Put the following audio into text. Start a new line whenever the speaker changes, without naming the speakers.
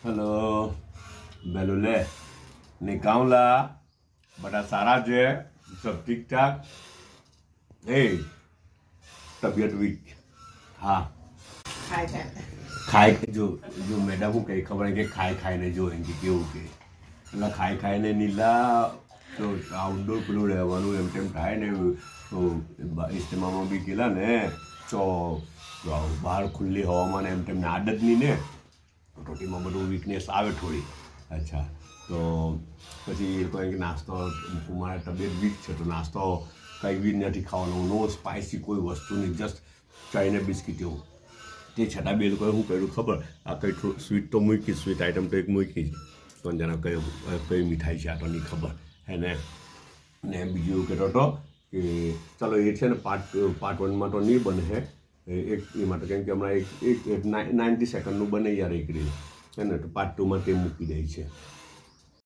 hello बेलुले निकाउला बड़ा सारा जो है सब ठीक ठाक ए तबीयत वीक हाँ खाए जो जो मैडम को कही खबर है कि खाए ने जो એમ કેવું કે એટલે ખાઈ ને નીલા તો આઉટડોર પેલું રહેવાનું એમ તેમ થાય ને તો ઇસ્તેમામાં બી ગયેલા ને તો બહાર ખુલ્લી હવામાં એમ તેમને આદત નહીં ને રોટીમાં બધું વીકનેસ આવે થોડી અચ્છા તો પછી એ કહે કે નાસ્તો મારા તબિયત વીક છે તો નાસ્તો કંઈ બી નથી ખાવાનો નો સ્પાઇસી કોઈ વસ્તુ નહીં જસ્ટ ચાઇના બિસ્કીટ એવું તે છતાં બે લોકોએ શું કર્યું ખબર આ કંઈ સ્વીટ તો મૂકી સ્વીટ આઈટમ તો એક મૂકી જ પણ જરા કઈ મીઠાઈ છે આ તો નહીં ખબર હે ને બીજું એવું કહેતો હતો કે ચાલો એ છે ને પાર્ટ વનમાં તો નહીં બને હે એક એ માટે કેમ કે હમણાં એક 90 સેકન્ડનું બને યાર એક રીલ હે ને તો પાર્ટ ટુમાં તે મૂકી દે છે